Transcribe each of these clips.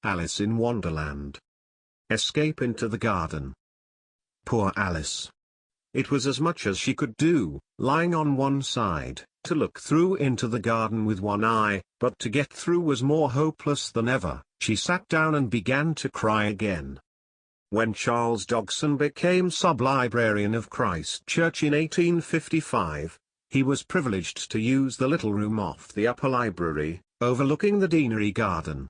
Alice in Wonderland. Escape into the garden. Poor Alice. It was as much as she could do, lying on one side, to look through into the garden with one eye, but to get through was more hopeless than ever. She sat down and began to cry again. When Charles Dodgson became sub-librarian of Christ Church in 1855, he was privileged to use the little room off the upper library, overlooking the deanery garden.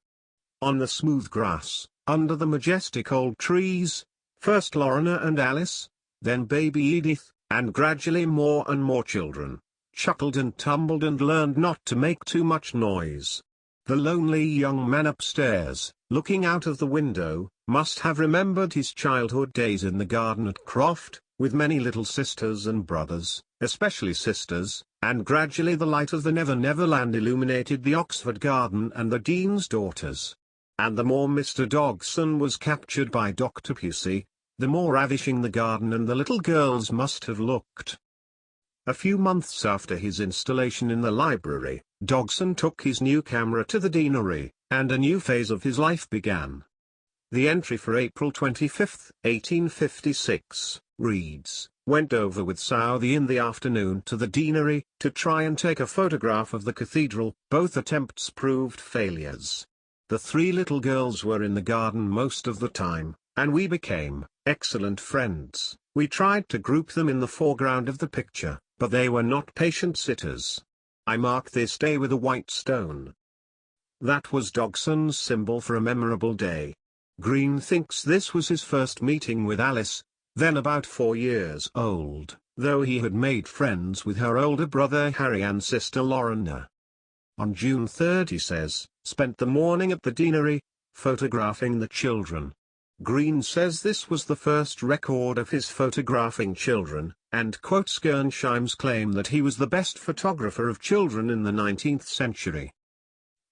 On the smooth grass, under the majestic old trees, first Lorna and Alice, then baby Edith, and gradually more and more children, chuckled and tumbled and learned not to make too much noise. The lonely young man upstairs, looking out of the window, must have remembered his childhood days in the garden at Croft, with many little sisters and brothers, especially sisters, and gradually the light of the Never-Never-Land illuminated the Oxford garden and the Dean's daughters. And the more Mr. Dodgson was captured by Dr. Pusey, the more ravishing the garden and the little girls must have looked. A few months after his installation in the library, Dodgson took his new camera to the deanery, and a new phase of his life began. The entry for April 25, 1856, reads, "Went over with Southey in the afternoon to the deanery, to try and take a photograph of the cathedral. Both attempts proved failures. The three little girls were in the garden most of the time, and we became excellent friends. We tried to group them in the foreground of the picture, but they were not patient sitters. I mark this day with a white stone." That was Dodgson's symbol for a memorable day. Green thinks this was his first meeting with Alice, then about 4 years old, though he had made friends with her older brother Harry and sister Lorna. On June 3, he says, spent the morning at the deanery, photographing the children. Green says this was the first record of his photographing children, and quotes Gernsheim's claim that he was the best photographer of children in the 19th century.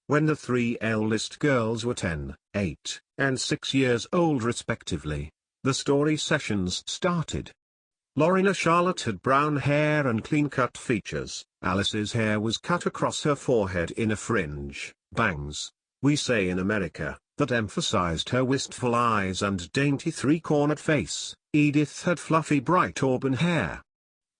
When the three eldest girls were 10, 8, and 6 years old respectively, the story sessions started. Lorna Charlotte had brown hair and clean-cut features. Alice's hair was cut across her forehead in a fringe, bangs, we say in America, that emphasized her wistful eyes and dainty three-cornered face. Edith had fluffy bright auburn hair.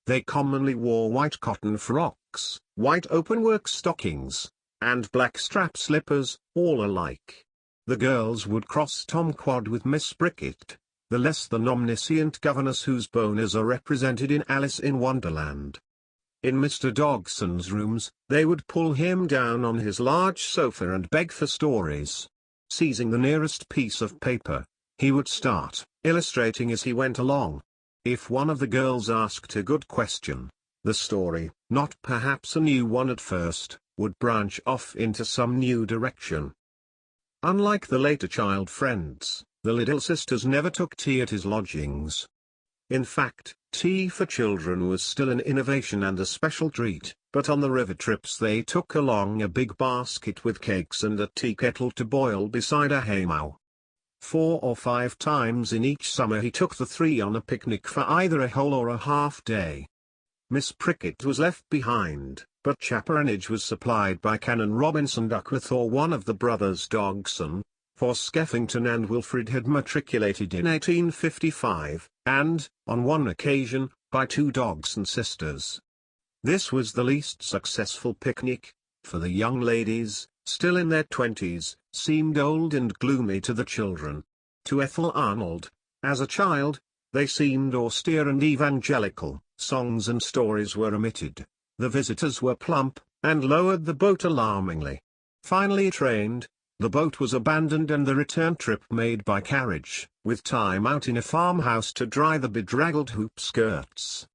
They commonly wore white cotton frocks, white openwork stockings, and black strap slippers, all alike. The girls would cross Tom Quad with Miss Brickett, the less than omniscient governess whose boners are represented in Alice in Wonderland. In Mr. Dodgson's rooms, they would pull him down on his large sofa and beg for stories. Seizing the nearest piece of paper, he would start, illustrating as he went along. If one of the girls asked a good question, the story, not perhaps a new one at first, would branch off into some new direction. Unlike the later child friends, the little sisters never took tea at his lodgings. In fact, tea for children was still an innovation and a special treat, but on the river trips they took along a big basket with cakes and a tea kettle to boil beside a haymow. 4 or 5 times in each summer he took the three on a picnic for either a whole or a half day. Miss Prickett was left behind, but chaperonage was supplied by Canon Robinson Duckworth or one of the brothers Dodgson, for Skeffington and Wilfrid had matriculated in 1855, and, on one occasion, by 2 Dodgson sisters. This was the least successful picnic, for the young ladies, still in their 20s, seemed old and gloomy to the children. To Ethel Arnold, as a child, they seemed austere and evangelical. Songs and stories were omitted. The visitors were plump, and lowered the boat alarmingly. Finally trained, the boat was abandoned and the return trip made by carriage, with time out in a farmhouse to dry the bedraggled hoop skirts.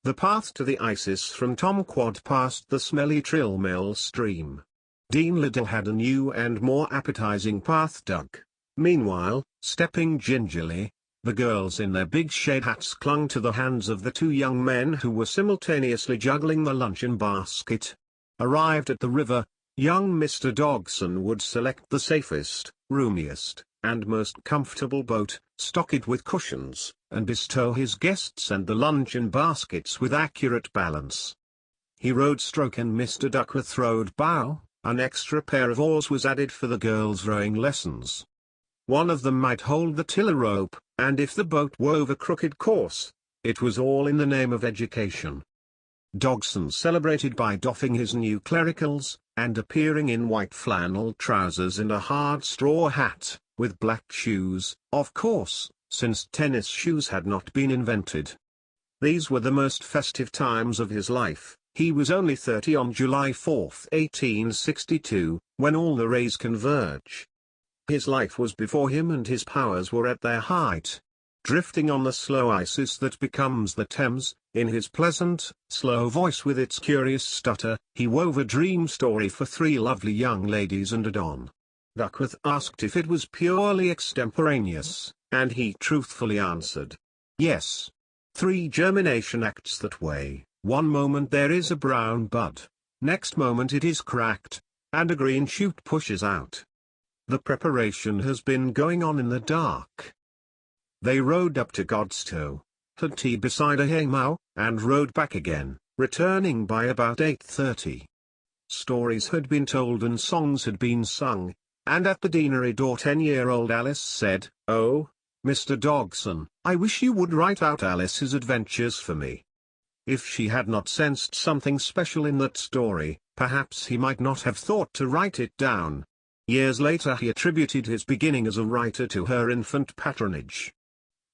The path to the Isis from Tom Quad passed the smelly Trillmill stream. Dean Liddell had a new and more appetizing path dug. Meanwhile, stepping gingerly, the girls in their big shade hats clung to the hands of the 2 young men who were simultaneously juggling the luncheon basket. Arrived at the river, young Mr. Dodgson would select the safest, roomiest, and most comfortable boat, stock it with cushions, and bestow his guests and the luncheon baskets with accurate balance. He rowed stroke and Mr. Duckworth rowed bow, an extra pair of oars was added for the girls' rowing lessons. One of them might hold the tiller rope, and if the boat wove a crooked course, it was all in the name of education. Dodgson celebrated by doffing his new clericals, and appearing in white flannel trousers and a hard straw hat, with black shoes, of course, since tennis shoes had not been invented. These were the most festive times of his life. He was only 30 on July 4, 1862, when all the rays converge. His life was before him and his powers were at their height. Drifting on the slow ices that becomes the Thames, in his pleasant, slow voice with its curious stutter, he wove a dream story for three lovely young ladies and a don. Duckworth asked if it was purely extemporaneous, and he truthfully answered, yes. 3 germination acts that way. One moment there is a brown bud, next moment it is cracked, and a green shoot pushes out. The preparation has been going on in the dark. They rowed up to Godstow, had tea beside a haymow, and rowed back again, returning by about 8:30. Stories had been told and songs had been sung, and at the deanery door 10-year-old Alice said, "Oh, Mr. Dodgson, I wish you would write out Alice's adventures for me." If she had not sensed something special in that story, perhaps he might not have thought to write it down. Years later he attributed his beginning as a writer to her infant patronage.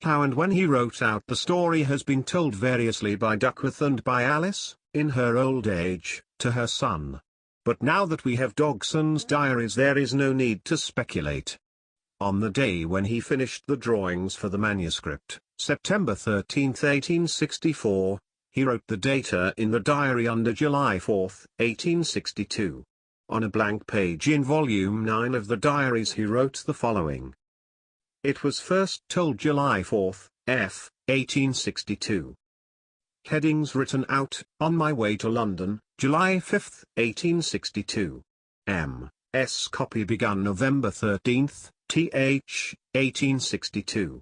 How and when he wrote out the story has been told variously by Duckworth and by Alice, in her old age, to her son. But now that we have Dodgson's diaries there is no need to speculate. On the day when he finished the drawings for the manuscript, September 13, 1864, he wrote the data in the diary under July 4, 1862. On a blank page in volume 9 of the diaries he wrote the following. It was first told July 4, F. 1862. Headings written out, on my way to London, July 5, 1862. M.S. copy begun November 13, th. 1862.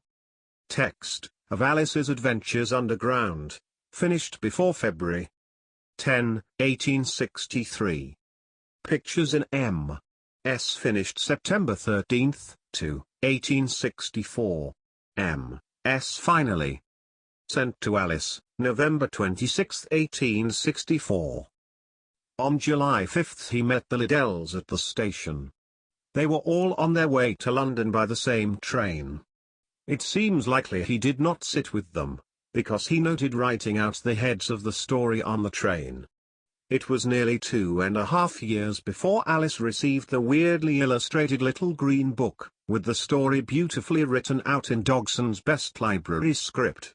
Text, of Alice's Adventures Underground. Finished before February 10, 1863. Pictures in M.S. finished September 13, to 1864. M.S. finally. Sent to Alice, November 26, 1864. On July 5 he met the Liddells at the station. They were all on their way to London by the same train. It seems likely he did not sit with them, because he noted writing out the heads of the story on the train. It was nearly 2.5 years before Alice received the weirdly illustrated little green book, with the story beautifully written out in Dodgson's best library script.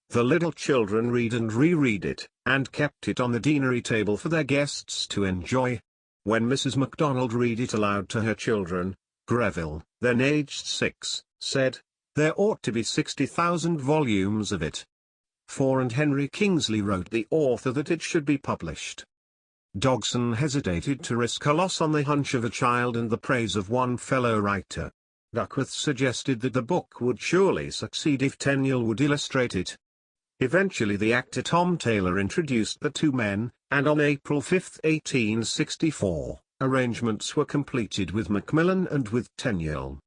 The little children read and reread it, and kept it on the deanery table for their guests to enjoy. When Mrs. MacDonald read it aloud to her children, Greville, then aged 6, said, "There ought to be 60,000 volumes of it." And Henry Kingsley wrote the author that it should be published. Dodgson hesitated to risk a loss on the hunch of a child and the praise of one fellow writer. Duckworth suggested that the book would surely succeed if Tenniel would illustrate it. Eventually the actor Tom Taylor introduced the two men, and on April 5, 1864, arrangements were completed with Macmillan and with Tenniel.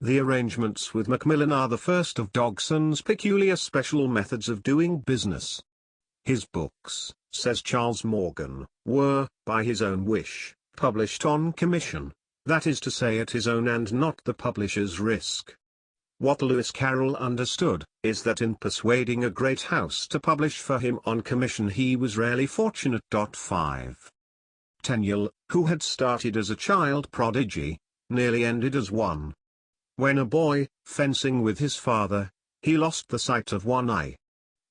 The arrangements with Macmillan are the first of Dodgson's peculiar special methods of doing business. His books, says Charles Morgan, were, by his own wish, published on commission, that is to say at his own and not the publisher's risk. What Lewis Carroll understood, is that in persuading a great house to publish for him on commission he was rarely fortunate. 5. Tenniel, who had started as a child prodigy, nearly ended as one. When a boy, fencing with his father, he lost the sight of one eye.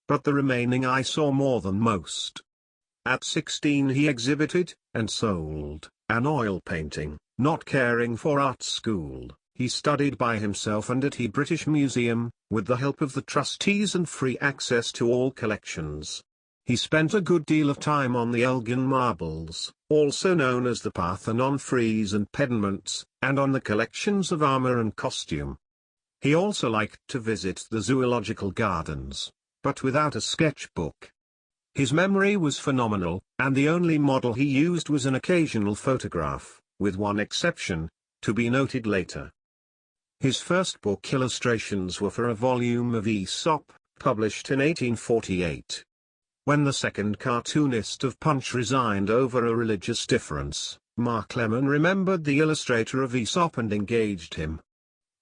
But the remaining eye saw more than most. At 16 he exhibited, and sold, an oil painting, not caring for art school. He studied by himself and at the British Museum, with the help of the trustees and free access to all collections. He spent a good deal of time on the Elgin marbles, also known as the Parthenon frieze and pediments, and on the collections of armor and costume. He also liked to visit the zoological gardens, but without a sketchbook. His memory was phenomenal, and the only model he used was an occasional photograph, with one exception, to be noted later. His first book illustrations were for a volume of Aesop, published in 1848. When the second cartoonist of Punch resigned over a religious difference, Mark Lemon remembered the illustrator of Aesop and engaged him.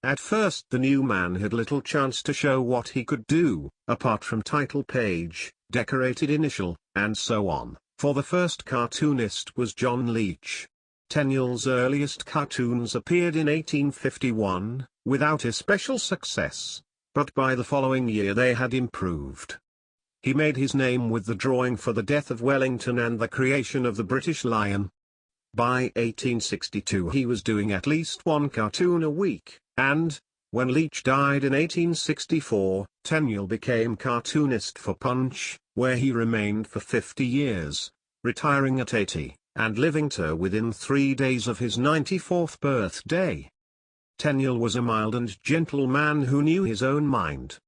At first the new man had little chance to show what he could do, apart from title page, decorated initial, and so on, for the first cartoonist was John Leech. Tenniel's earliest cartoons appeared in 1851, without especial success, but by the following year they had improved. He made his name with the drawing for the death of Wellington and the creation of the British Lion. By 1862 he was doing at least one cartoon a week, and, when Leech died in 1864, Tenniel became cartoonist for Punch, where he remained for 50 years, retiring at 80, and living to within 3 days of his 94th birthday. Tenniel was a mild and gentle man who knew his own mind.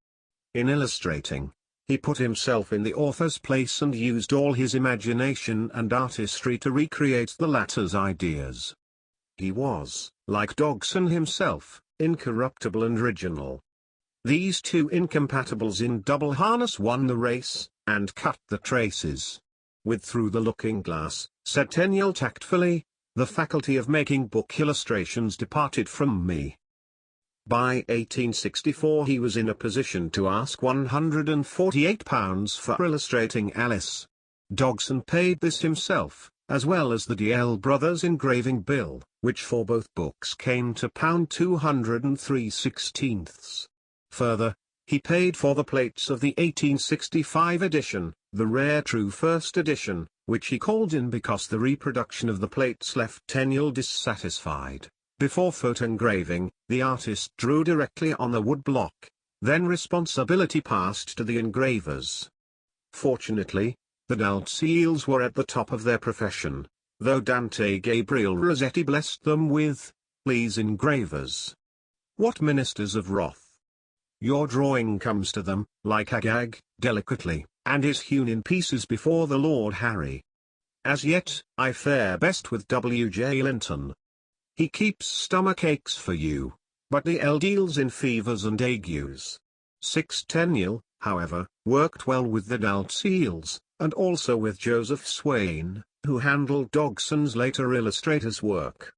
In illustrating, he put himself in the author's place and used all his imagination and artistry to recreate the latter's ideas. He was, like Dodgson himself, incorruptible and original. These two incompatibles in double harness won the race, and cut the traces. With Through the Looking Glass, said Tenniel tactfully, the faculty of making book illustrations departed from me. By 1864 he was in a position to ask £148 for illustrating Alice. Dodgson paid this himself, as well as the DL Brothers engraving bill, which for both books came to £203.16. Further, he paid for the plates of the 1865 edition, the rare true first edition, which he called in because the reproduction of the plates left Tenniel dissatisfied. Before photoengraving, the artist drew directly on the wood block, then responsibility passed to the engravers. Fortunately, the Dalziels were at the top of their profession, though Dante Gabriel Rossetti blessed them with, "Please engravers. What ministers of wrath! Your drawing comes to them, like Agag, delicately, and is hewn in pieces before the Lord Harry. As yet, I fare best with W.J. Linton. He keeps stomach aches for you, but the L deals in fevers and agues." Tenniel, however, worked well with the Dalziels, and also with Joseph Swain, who handled Dodgson's later illustrators' work.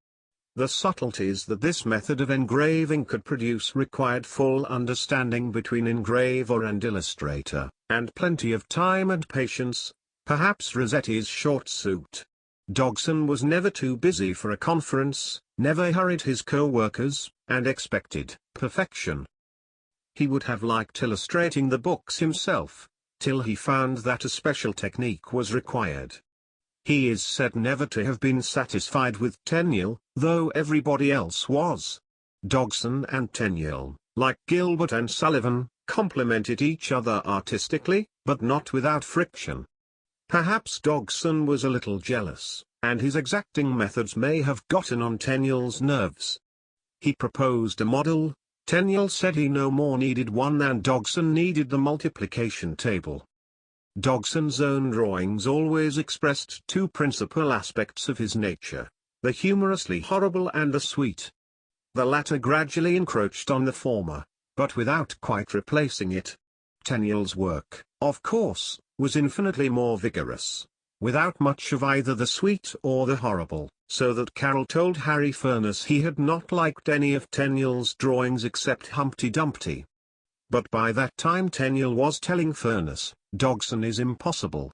The subtleties that this method of engraving could produce required full understanding between engraver and illustrator, and plenty of time and patience, perhaps Rossetti's short suit. Dodgson was never too busy for a conference, never hurried his co-workers, and expected perfection. He would have liked illustrating the books himself, till he found that a special technique was required. He is said never to have been satisfied with Tenniel, though everybody else was. Dodgson and Tenniel, like Gilbert and Sullivan, complemented each other artistically, but not without friction. Perhaps Dodgson was a little jealous, and his exacting methods may have gotten on Tenniel's nerves. He proposed a model. Tenniel said he no more needed one than Dodgson needed the multiplication table. Dodgson's own drawings always expressed two principal aspects of his nature, the humorously horrible and the sweet. The latter gradually encroached on the former, but without quite replacing it. Tenniel's work, of course, was infinitely more vigorous, without much of either the sweet or the horrible, so that Carroll told Harry Furness he had not liked any of Tenniel's drawings except Humpty Dumpty. But by that time Tenniel was telling Furness, "Dodgson is impossible.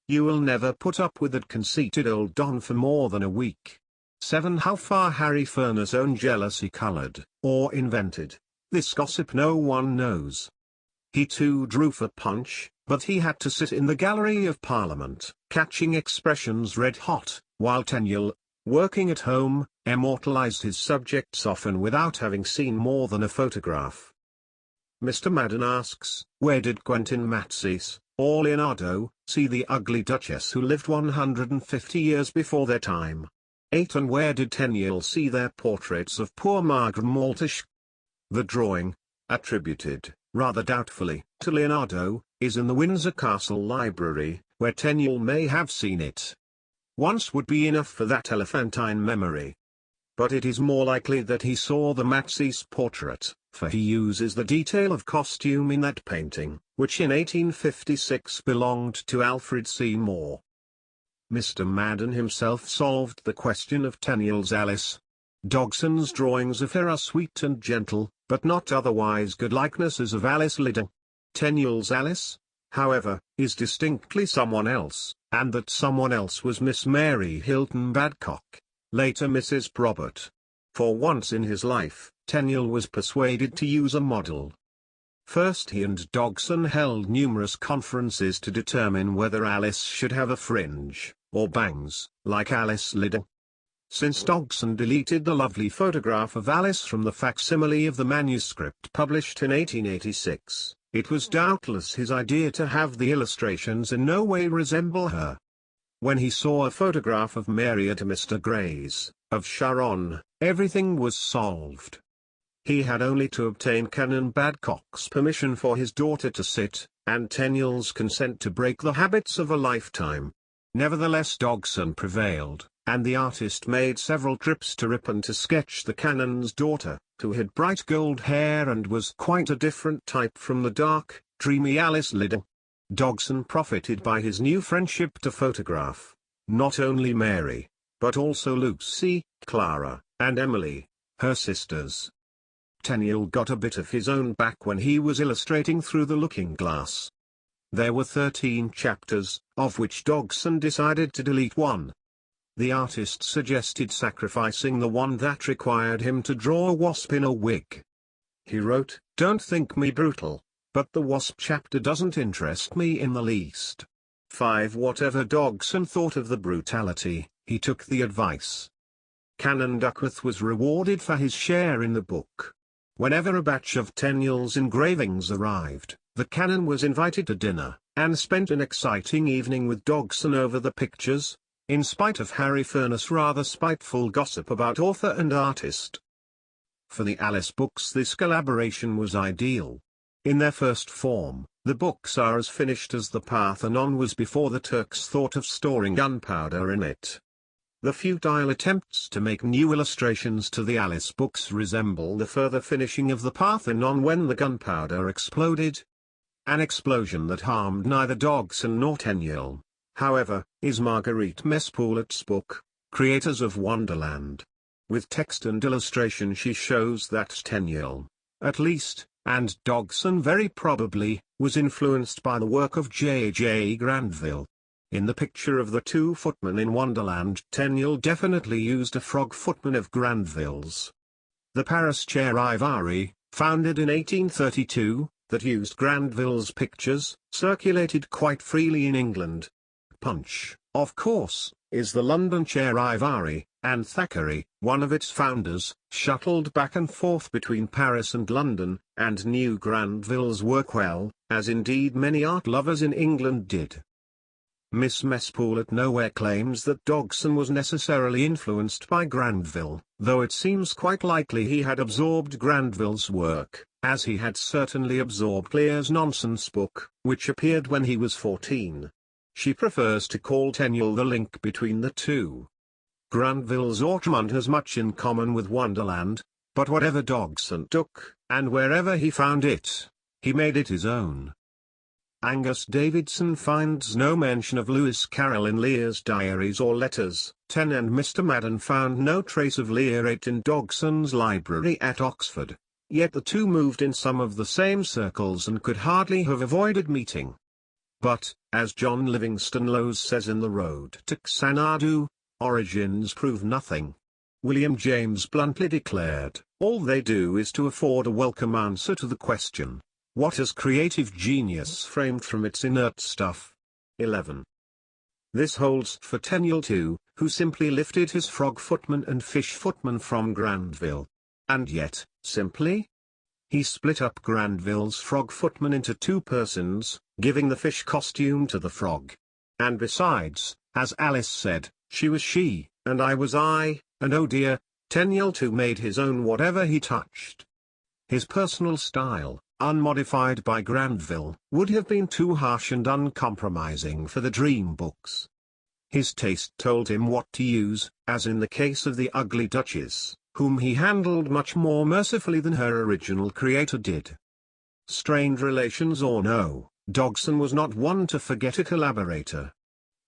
You will never put up with that conceited old Don for more than a week." 7. How far Harry Furness' own jealousy colored, or invented, this gossip no one knows. He too drew for Punch, but he had to sit in the gallery of Parliament, catching expressions red hot, while Tenniel, working at home, immortalized his subjects often without having seen more than a photograph. Mr. Madden asks, where did Quentin Matsys, or Leonardo, see the ugly Duchess who lived 150 years before their time? 8. And where did Tenniel see their portraits of poor Margaret Maltish? The drawing, attributed, rather doubtfully, to Leonardo, is in the Windsor Castle Library, where Tenniel may have seen it. Once would be enough for that elephantine memory. But it is more likely that he saw the Matisse portrait, for he uses the detail of costume in that painting, which in 1856 belonged to Alfred Seymour. Mr. Madden himself solved the question of Tenniel's Alice. Dogson's drawings of her are sweet and gentle, but not otherwise good likenesses of Alice Liddell. Tenniel's Alice, however, is distinctly someone else, and that someone else was Miss Mary Hilton Badcock, later Mrs. Probert. For once in his life, Tenniel was persuaded to use a model. First he and Dogson held numerous conferences to determine whether Alice should have a fringe, or bangs, like Alice Liddell. Since Dogson deleted the lovely photograph of Alice from the facsimile of the manuscript published in 1886, it was doubtless his idea to have the illustrations in no way resemble her. When he saw a photograph of Mary at Mr. Gray's, of Sharon, everything was solved. He had only to obtain Canon Badcock's permission for his daughter to sit, and Tenniel's consent to break the habits of a lifetime. Nevertheless Dogson prevailed, and the artist made several trips to Ripon to sketch the Canon's daughter, who had bright gold hair and was quite a different type from the dark, dreamy Alice Liddell. Dogson profited by his new friendship to photograph, not only Mary, but also Lucy, Clara, and Emily, her sisters. Tenniel got a bit of his own back when he was illustrating Through the Looking Glass. There were 13 chapters, of which Dogson decided to delete one. The artist suggested sacrificing the one that required him to draw a wasp in a wig. He wrote, "Don't think me brutal, but the wasp chapter doesn't interest me in the least." 5. Whatever Dogson thought of the brutality, he took the advice. Canon Duckworth was rewarded for his share in the book. Whenever a batch of Tenniel's engravings arrived, the Canon was invited to dinner, and spent an exciting evening with Dogson over the pictures, in spite of Harry Furness' rather spiteful gossip about author and artist. For the Alice books this collaboration was ideal. In their first form, the books are as finished as the Parthenon was before the Turks thought of storing gunpowder in it. The futile attempts to make new illustrations to the Alice books resemble the further finishing of the Parthenon when the gunpowder exploded. An explosion that harmed neither Dogson nor Tenniel, however, is Marguerite Mespoulet's book, Creators of Wonderland. With text and illustration she shows that Tenniel, at least, and Dogson very probably, was influenced by the work of J. Granville. In the picture of the two footmen in Wonderland, Tenniel definitely used a frog footman of Granville's. The Paris Charivari, founded in 1832, that used Granville's pictures, circulated quite freely in England. Punch, of course, is the London Charivari, and Thackeray, one of its founders, shuttled back and forth between Paris and London, and knew Granville's work well, as indeed many art lovers in England did. Miss Mespoulet nowhere claims that Dogson was necessarily influenced by Granville, though it seems quite likely he had absorbed Granville's work, as he had certainly absorbed Lear's nonsense book, which appeared when he was 14. She prefers to call Tenniel the link between the two. Granville's Ormond has much in common with Wonderland, but whatever Dogson took, and wherever he found it, he made it his own. Angus Davidson finds no mention of Lewis Carroll in Lear's diaries or letters. 10 and Mr. Madden found no trace of Lear 8 in Dogson's library at Oxford, yet the two moved in some of the same circles and could hardly have avoided meeting. But, as John Livingston Lowes says in The Road to Xanadu, origins prove nothing. William James bluntly declared, all they do is to afford a welcome answer to the question, what has creative genius framed from its inert stuff? 11. This holds for Tenniel too, who simply lifted his frog footman and fish footman from Granville. And yet, simply? He split up Granville's frog footman into two persons, giving the fish costume to the frog. And besides, as Alice said, she was she, and I was I, and oh dear, Tenniel too made his own whatever he touched. His personal style, unmodified by Granville, would have been too harsh and uncompromising for the dream books. His taste told him what to use, as in the case of the ugly Duchess, whom he handled much more mercifully than her original creator did. Strained relations or no, Dodgson was not one to forget a collaborator.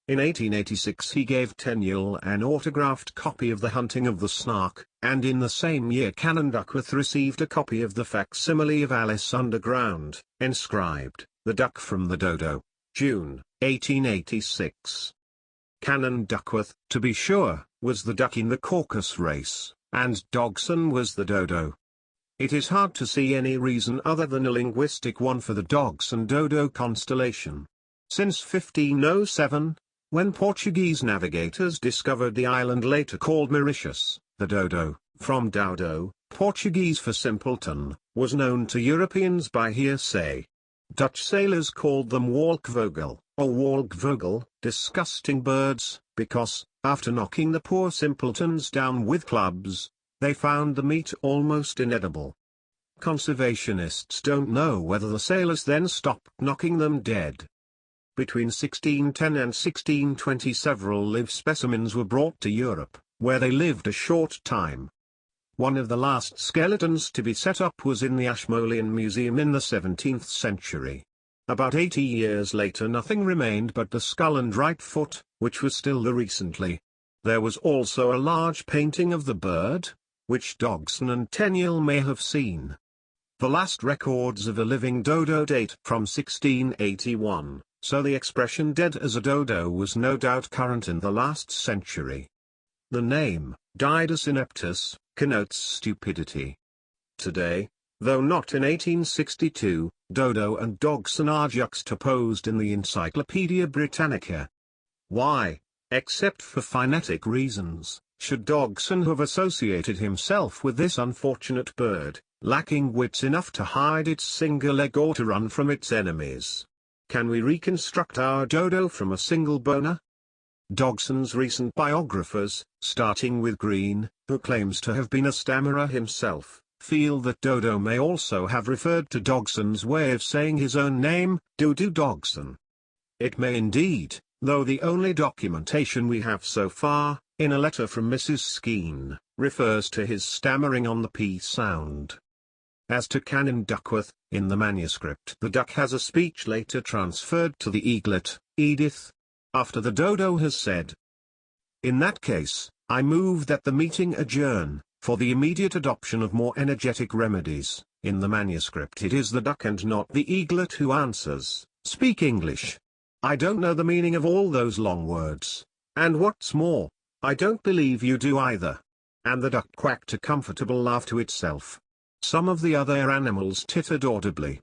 In 1886 he gave Tenniel an autographed copy of The Hunting of the Snark, and in the same year Canon Duckworth received a copy of the facsimile of Alice Underground, inscribed, "The Duck from the Dodo, June, 1886. Canon Duckworth, to be sure, was the duck in the Caucus race, and Dodgson was the dodo. It is hard to see any reason other than a linguistic one for the Dodgson-Dodo constellation. Since 1507, when Portuguese navigators discovered the island later called Mauritius, the dodo, from daudo, Portuguese for simpleton, was known to Europeans by hearsay. Dutch sailors called them walkvogel, or walkvogel, disgusting birds, because, after knocking the poor simpletons down with clubs, they found the meat almost inedible. Conservationists don't know whether the sailors then stopped knocking them dead. Between 1610 and 1620 several live specimens were brought to Europe, where they lived a short time. One of the last skeletons to be set up was in the Ashmolean Museum in the 17th century. About 80 years later nothing remained but the skull and right foot, which was still there recently. There was also a large painting of the bird, which Dodgson and Tenniel may have seen. The last records of a living dodo date from 1681, so the expression dead as a dodo was no doubt current in the last century. The name, Didus ineptus, connotes stupidity. Today, though not in 1862, dodo and Dodgson are juxtaposed in the Encyclopaedia Britannica. Why, except for phonetic reasons, should Dodgson have associated himself with this unfortunate bird, lacking wits enough to hide its single leg or to run from its enemies? Can we reconstruct our dodo from a single boner? Dodgson's recent biographers, starting with Green, who claims to have been a stammerer himself, feel that Dodo may also have referred to Dodgson's way of saying his own name, Dodo Dodgson. It may indeed, though the only documentation we have so far, in a letter from Mrs. Skene, refers to his stammering on the P sound. As to Canon Duckworth, in the manuscript the duck has a speech later transferred to the eaglet, Edith, after the dodo has said. In that case, I move that the meeting adjourn, for the immediate adoption of more energetic remedies. In the manuscript it is the duck and not the eaglet who answers, "Speak English. I don't know the meaning of all those long words, and what's more, I don't believe you do either." And the duck quacked a comfortable laugh to itself. Some of the other animals tittered audibly.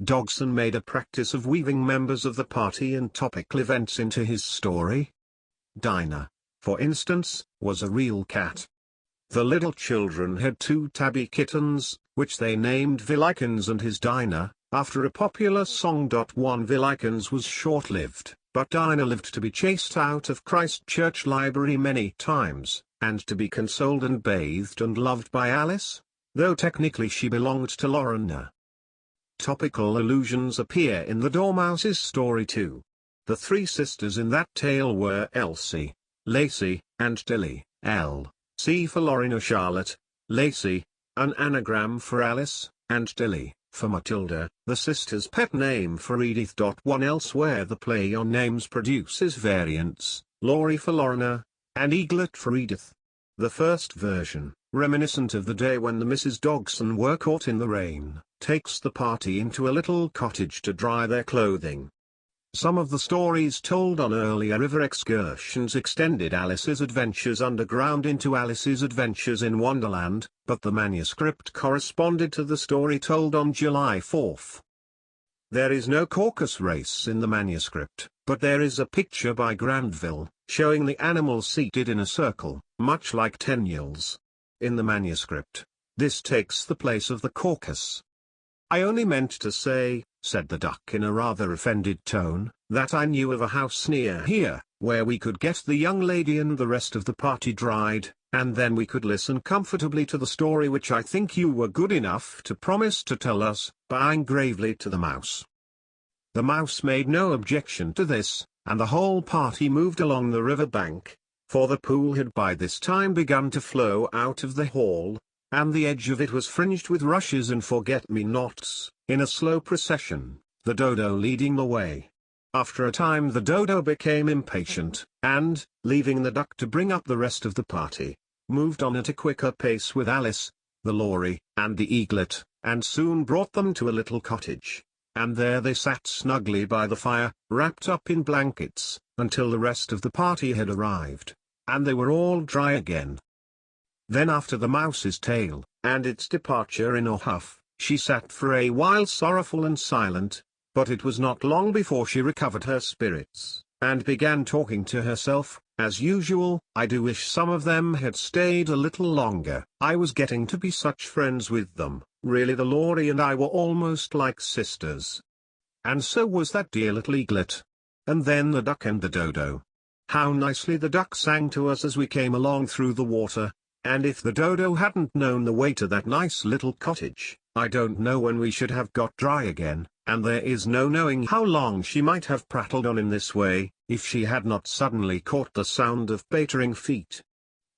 Dodgson made a practice of weaving members of the party and topical events into his story. Dinah, for instance, was a real cat. The little children had two tabby kittens, which they named Villikins and his Dinah, after a popular song. One Villikins was short-lived, but Dinah lived to be chased out of Christ Church Library many times, and to be consoled and bathed and loved by Alice, though technically she belonged to Lorna. Topical allusions appear in the Dormouse's story too. The three sisters in that tale were Elsie, Lacey, and Dilly, L.C. for Lorna Charlotte, Lacey, an anagram for Alice, and Dilly, for Matilda, the sister's pet name for Edith. One elsewhere the play on names produces variants, Laurie for Lorna, and Eaglet for Edith. The first version, reminiscent of the day when the Mrs. Dodgson were caught in the rain, takes the party into a little cottage to dry their clothing. Some of the stories told on earlier river excursions extended Alice's adventures underground into Alice's adventures in Wonderland, but the manuscript corresponded to the story told on July 4. There is no Caucus race in the manuscript, but there is a picture by Granville, showing the animals seated in a circle, much like Tenniel's. In the manuscript, this takes the place of the Caucus. "I only meant to say," said the duck in a rather offended tone, "that I knew of a house near here, where we could get the young lady and the rest of the party dried, and then we could listen comfortably to the story which I think you were good enough to promise to tell us," bowing gravely to the mouse. The mouse made no objection to this, and the whole party moved along the river bank, for the pool had by this time begun to flow out of the hall, and the edge of it was fringed with rushes and forget-me-nots, in a slow procession, the dodo leading the way. After a time the dodo became impatient, and, leaving the duck to bring up the rest of the party, moved on at a quicker pace with Alice, the lory, and the eaglet, and soon brought them to a little cottage, and there they sat snugly by the fire, wrapped up in blankets, until the rest of the party had arrived, and they were all dry again. Then after the mouse's tale, and its departure in a huff, she sat for a while sorrowful and silent, but it was not long before she recovered her spirits, and began talking to herself, as usual. "I do wish some of them had stayed a little longer. I was getting to be such friends with them, really the lory and I were almost like sisters. And so was that dear little eaglet. And then the duck and the dodo. How nicely the duck sang to us as we came along through the water, and if the dodo hadn't known the way to that nice little cottage, I don't know when we should have got dry again, and there is no knowing how long she might have prattled on in this way, if she had not suddenly caught the sound of pattering feet."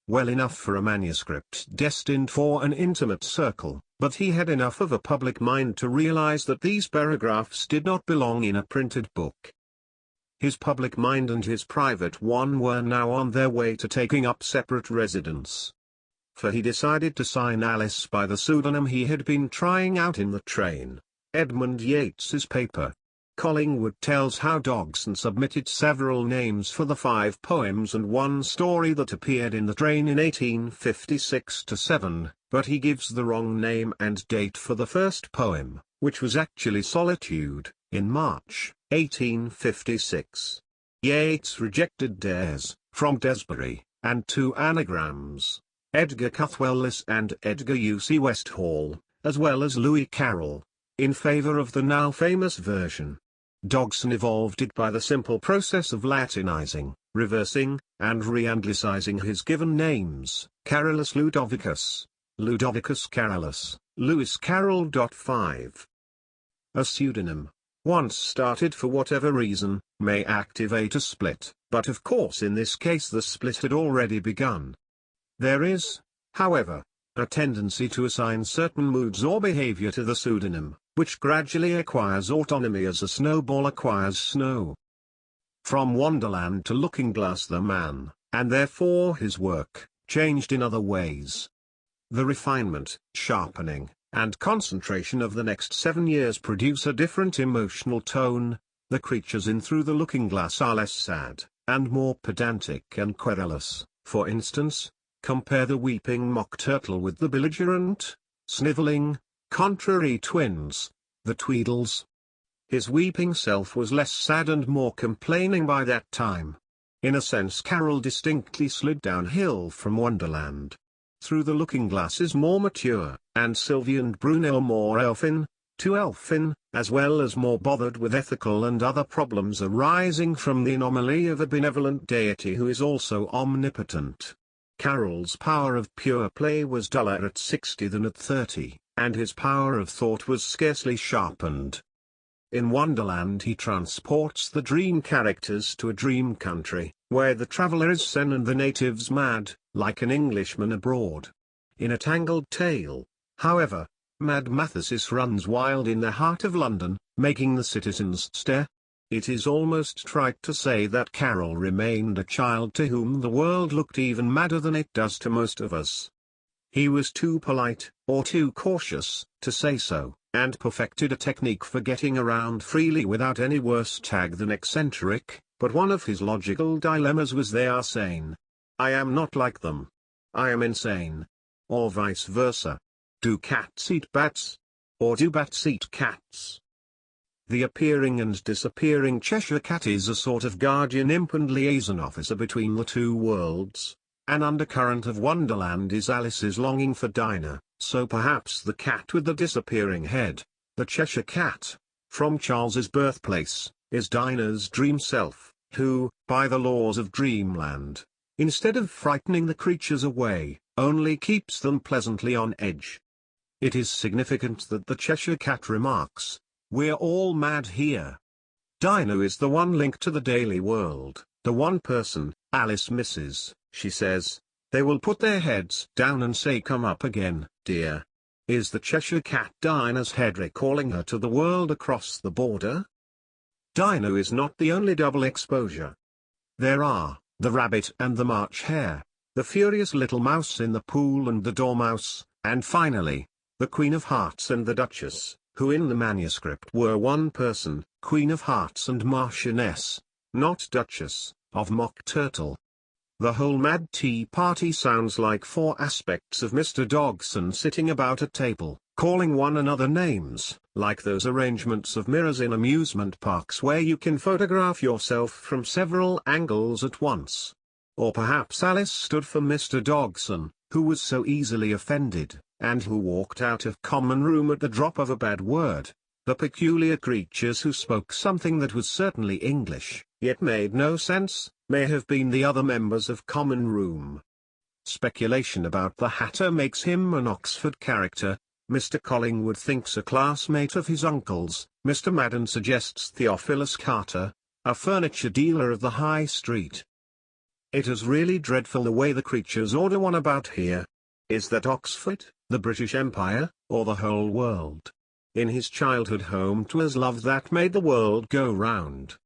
Well enough for a manuscript destined for an intimate circle, but he had enough of a public mind to realize that these paragraphs did not belong in a printed book. His public mind and his private one were now on their way to taking up separate residence. For he decided to sign Alice by the pseudonym he had been trying out in the train, Edmund Yates's paper. Collingwood tells how Dodgson submitted several names for the 5 poems and 1 story that appeared in the train in 1856-7, but he gives the wrong name and date for the first poem, which was actually Solitude, in March, 1856. Yates rejected Dares, from Desbury, and 2 anagrams, Edgar Cuthwell-Lys and Edgar U.C. Westhall, as well as Louis Carroll, in favor of the now famous version. Dodgson evolved it by the simple process of Latinizing, reversing, and re-anglicizing his given names, Carolus Ludovicus, Ludovicus Carolus, Lewis Carroll. 5. A pseudonym, once started for whatever reason, may activate a split, but of course in this case the split had already begun. There is, however, a tendency to assign certain moods or behavior to the pseudonym, which gradually acquires autonomy as a snowball acquires snow. From Wonderland to Looking Glass the man, and therefore his work, changed in other ways. The refinement, sharpening, and concentration of the next 7 years produce a different emotional tone. The creatures in Through the Looking Glass are less sad, and more pedantic and querulous. For instance, compare the weeping mock turtle with the belligerent, snivelling, contrary twins, the Tweedles. His weeping self was less sad and more complaining by that time. In a sense Carroll distinctly slid downhill from Wonderland. Through the Looking Glass is more mature, and Sylvie and Bruno more elfin, too elfin, as well as more bothered with ethical and other problems arising from the anomaly of a benevolent deity who is also omnipotent. Carroll's power of pure play was duller at 60 than at 30, and his power of thought was scarcely sharpened. In Wonderland he transports the dream characters to a dream country, where the traveller is sane and the natives mad, like an Englishman abroad. In A Tangled Tale, however, Mad Mathesis runs wild in the heart of London, making the citizens stare. It is almost trite to say that Carroll remained a child to whom the world looked even madder than it does to most of us. He was too polite, or too cautious, to say so, and perfected a technique for getting around freely without any worse tag than eccentric, but one of his logical dilemmas was they are sane. I am not like them. I am insane. Or vice versa. Do cats eat bats? Or do bats eat cats? The appearing and disappearing Cheshire Cat is a sort of guardian imp and liaison officer between the two worlds. An undercurrent of Wonderland is Alice's longing for Dinah, so perhaps the cat with the disappearing head, the Cheshire Cat, from Charles's birthplace, is Dinah's dream self, who, by the laws of Dreamland, instead of frightening the creatures away, only keeps them pleasantly on edge. It is significant that the Cheshire Cat remarks, "We're all mad here." Dinah is the one link to the daily world, the one person Alice misses. She says, "They will put their heads down and say, 'Come up again, dear.'" Is the Cheshire Cat Dinah's head recalling her to the world across the border? Dinah is not the only double exposure. There are the rabbit and the March hare, the furious little mouse in the pool and the dormouse, and finally, the Queen of Hearts and the Duchess, who in the manuscript were one person, Queen of Hearts and Marchioness, not Duchess, of Mock Turtle. The whole Mad Tea Party sounds like four aspects of Mr. Dogson sitting about a table, calling one another names, like those arrangements of mirrors in amusement parks where you can photograph yourself from several angles at once. Or perhaps Alice stood for Mr. Dogson, who was so easily offended, and who walked out of common room at the drop of a bad word. The peculiar creatures who spoke something that was certainly English, yet made no sense, may have been the other members of common room. Speculation about the Hatter makes him an Oxford character. Mr. Collingwood thinks a classmate of his uncle's. Mr. Madden suggests Theophilus Carter, a furniture dealer of the High Street. It is really dreadful the way the creatures order one about here. Is that Oxford, the British Empire, or the whole world? In his childhood home 'twas love that made the world go round.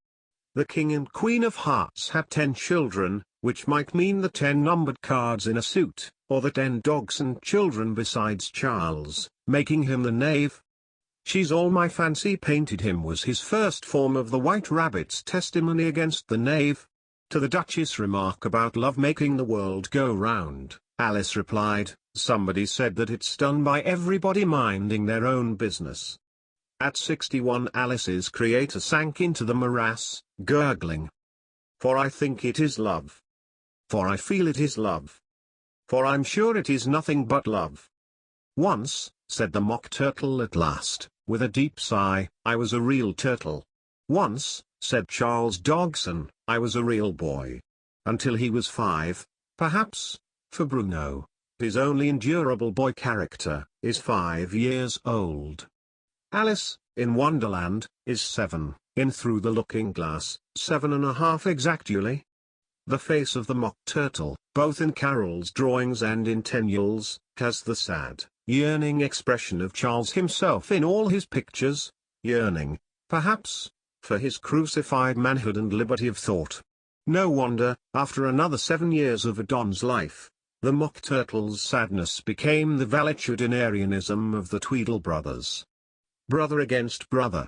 The King and Queen of Hearts had 10 children, which might mean the 10 numbered cards in a suit, or the 10 Dogson children besides Charles, making him the knave. "She's all my fancy painted him" was his first form of the White Rabbit's testimony against the knave. To the Duchess' remark about love making the world go round, Alice replied, "Somebody said that it's done by everybody minding their own business." At 61 Alice's creator sank into the morass, gurgling. "For I think it is love. For I feel it is love. For I'm sure it is nothing but love." "Once," said the Mock Turtle at last, with a deep sigh, "I was a real turtle. Once," said Charles Dogson, "I was a real boy. Until he was 5, perhaps, for Bruno, his only endurable boy character, is 5 years old. Alice, in Wonderland, is 7, in Through the Looking-Glass, 7½ exactly." The face of the Mock Turtle, both in Carroll's drawings and in Tenniel's, has the sad, yearning expression of Charles himself in all his pictures, yearning, perhaps, for his crucified manhood and liberty of thought. No wonder, after another 7 years of a Don's life, the Mock Turtle's sadness became the valetudinarianism of the Tweedle brothers. Brother against brother.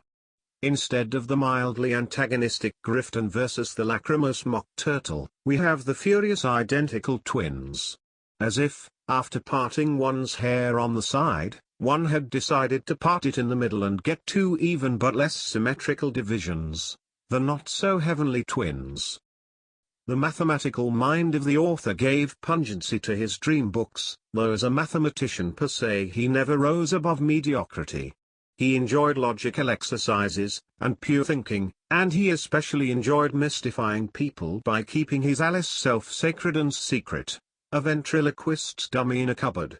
Instead of the mildly antagonistic Grifton versus the lachrymose Mock Turtle, we have the furious identical twins. As if, after parting one's hair on the side, one had decided to part it in the middle and get 2 even but less symmetrical divisions, the not-so-heavenly twins. The mathematical mind of the author gave pungency to his dream books, though as a mathematician per se he never rose above mediocrity. He enjoyed logical exercises, and pure thinking, and he especially enjoyed mystifying people by keeping his Alice self-sacred and secret, a ventriloquist's dummy in a cupboard.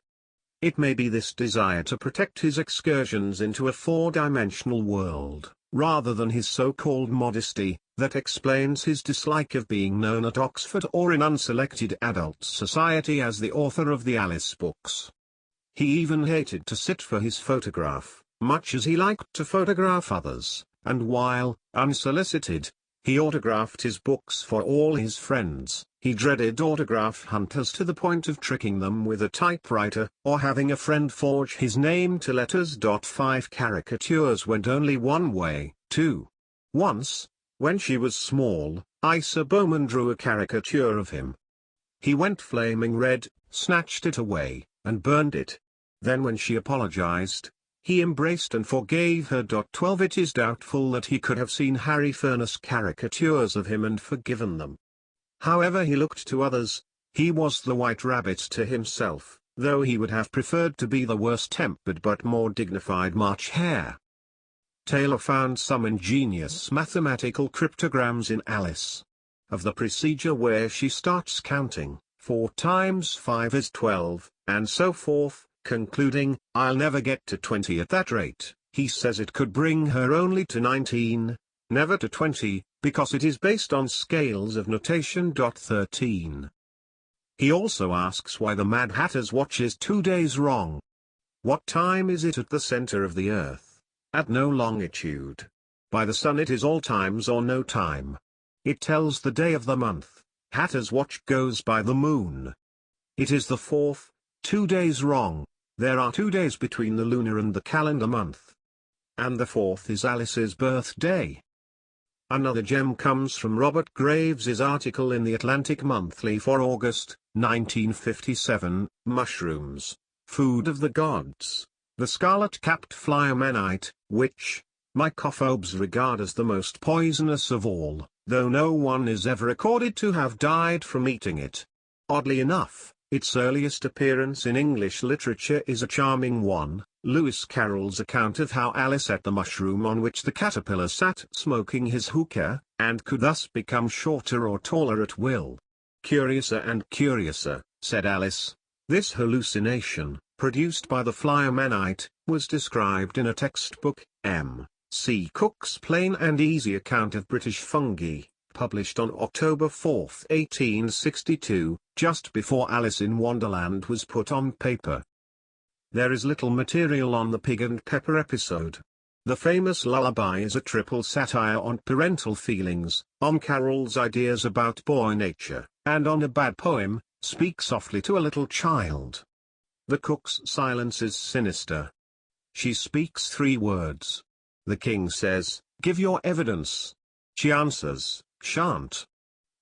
It may be this desire to protect his excursions into a 4-dimensional world, rather than his so-called modesty, that explains his dislike of being known at Oxford or in unselected adult society as the author of the Alice books. He even hated to sit for his photograph, much as he liked to photograph others, and while, unsolicited, he autographed his books for all his friends, he dreaded autograph hunters to the point of tricking them with a typewriter, or having a friend forge his name to letters. 5 caricatures went only one way, too. Once, when she was small, Isa Bowman drew a caricature of him. He went flaming red, snatched it away, and burned it. Then when she apologized, he embraced and forgave her. 12 It is doubtful that he could have seen Harry Furness caricatures of him and forgiven them. However he looked to others, he was the White Rabbit to himself, though he would have preferred to be the worse-tempered but more dignified March Hare. Taylor found some ingenious mathematical cryptograms in Alice. of the procedure where she starts counting, 4 times 5 is 12, and so forth, concluding, "I'll never get to 20 at that rate." He says it could bring her only to 19, never to 20, because it is based on scales of notation. 13. He also asks why the Mad Hatter's watch is 2 days wrong. What time is it at the center of the earth? At no longitude. By the sun it is all times or no time. It tells the day of the month. Hatter's watch goes by the moon. It is the 4th, 2 days wrong. There are 2 days between the lunar and the calendar month. And the 4th is Alice's birthday. Another gem comes from Robert Graves's article in the Atlantic Monthly for August, 1957, Mushrooms, Food of the Gods, the scarlet-capped fly-amanite, which mycophobes regard as the most poisonous of all, though no one is ever recorded to have died from eating it. Oddly enough, its earliest appearance in English literature is a charming one, Lewis Carroll's account of how Alice ate the mushroom on which the caterpillar sat smoking his hookah, and could thus become shorter or taller at will. "Curiouser and curiouser," said Alice. This hallucination, produced by the fly-amanite, was described in a textbook, M.C. Cook's Plain and Easy Account of British Fungi, published on October 4, 1862, just before Alice in Wonderland was put on paper. There is little material on the pig and pepper episode. The famous lullaby is a triple satire on parental feelings, on Carroll's ideas about boy nature, and on a bad poem, Speak Softly to a Little Child. The cook's silence is sinister. She speaks 3 words. The king says, "Give your evidence." She answers, "Shan't."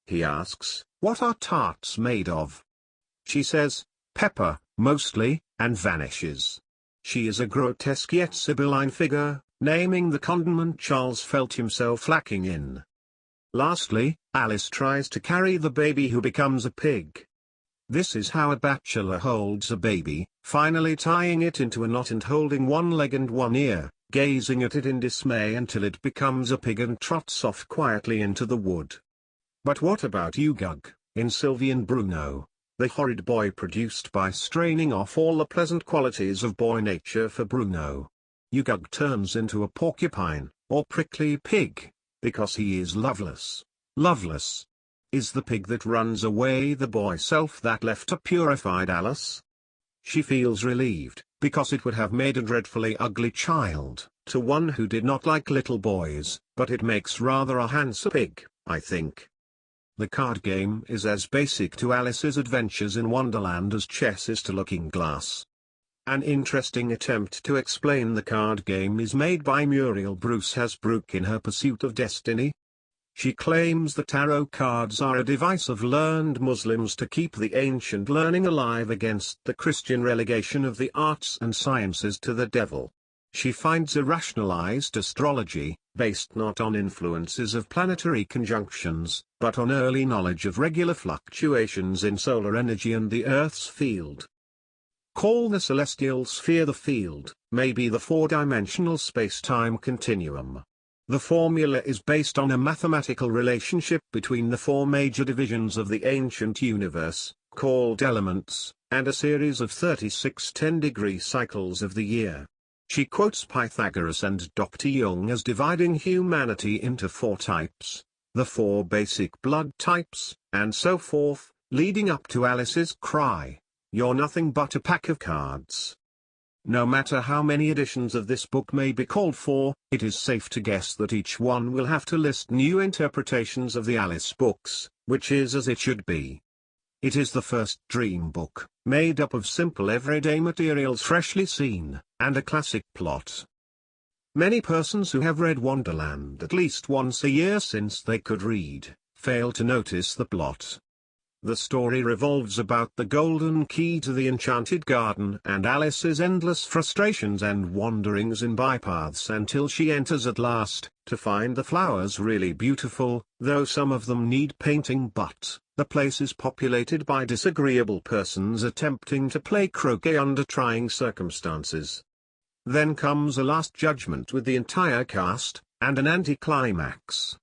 He asks, "What are tarts made of?" She says, "Pepper, mostly," and vanishes. She is a grotesque yet sibylline figure, naming the condiment Charles felt himself lacking in. Lastly, Alice tries to carry the baby who becomes a pig. This is how a bachelor holds a baby, finally tying it into a knot and holding one leg and one ear, gazing at it in dismay until it becomes a pig and trots off quietly into the wood. But what about Ugug, in Sylvie and Bruno, the horrid boy produced by straining off all the pleasant qualities of boy nature for Bruno? Ugug turns into a porcupine, or prickly pig, because he is loveless. Loveless. Is the pig that runs away the boy self that left a purified Alice? She feels relieved, because it would have made a dreadfully ugly child, to one who did not like little boys, but it makes rather a handsome pig, I think. The card game is as basic to Alice's adventures in Wonderland as chess is to Looking Glass. An interesting attempt to explain the card game is made by Muriel Bruce Hasbrook in her Pursuit of Destiny. She claims the tarot cards are a device of learned Muslims to keep the ancient learning alive against the Christian relegation of the arts and sciences to the devil. She finds irrationalized astrology, based not on influences of planetary conjunctions, but on early knowledge of regular fluctuations in solar energy and the Earth's field. Call the celestial sphere the field, maybe the 4-dimensional space-time continuum. The formula is based on a mathematical relationship between the 4 major divisions of the ancient universe, called elements, and a series of 36 10-degree cycles of the year. She quotes Pythagoras and Dr. Jung as dividing humanity into 4 types, the 4 basic blood types, and so forth, leading up to Alice's cry, "You're nothing but a pack of cards." No matter how many editions of this book may be called for, it is safe to guess that each one will have to list new interpretations of the Alice books, which is as it should be. It is the first dream book, made up of simple everyday materials freshly seen, and a classic plot. Many persons who have read Wonderland at least once a year since they could read, fail to notice the plot. The story revolves about the golden key to the enchanted garden and Alice's endless frustrations and wanderings in bypaths until she enters at last, to find the flowers really beautiful, though some of them need painting, but the place is populated by disagreeable persons attempting to play croquet under trying circumstances. Then comes a last judgment with the entire cast, and an anticlimax.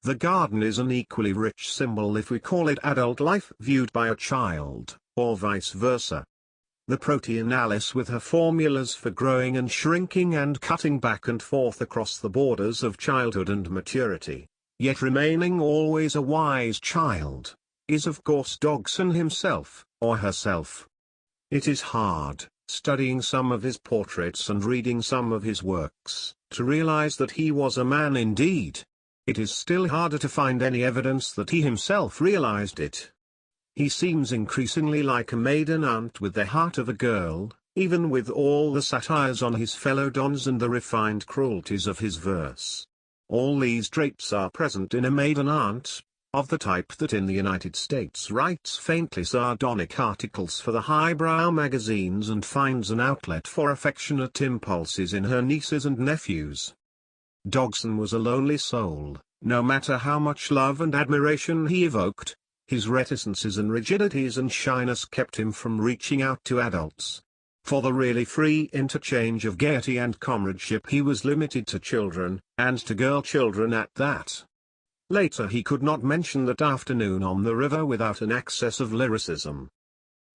The garden is an equally rich symbol if we call it adult life viewed by a child, or vice versa. The protean Alice with her formulas for growing and shrinking and cutting back and forth across the borders of childhood and maturity, yet remaining always a wise child, is of course Dodgson himself, or herself. It is hard, studying some of his portraits and reading some of his works, to realize that he was a man indeed. It is still harder to find any evidence that he himself realized it. He seems increasingly like a maiden aunt with the heart of a girl, even with all the satires on his fellow dons and the refined cruelties of his verse. All these traits are present in a maiden aunt, of the type that in the United States writes faintly sardonic articles for the highbrow magazines and finds an outlet for affectionate impulses in her nieces and nephews. Dodgson was a lonely soul, no matter how much love and admiration he evoked. His reticences and rigidities and shyness kept him from reaching out to adults. For the really free interchange of gaiety and comradeship he was limited to children, and to girl children at that. Later he could not mention that afternoon on the river without an access of lyricism.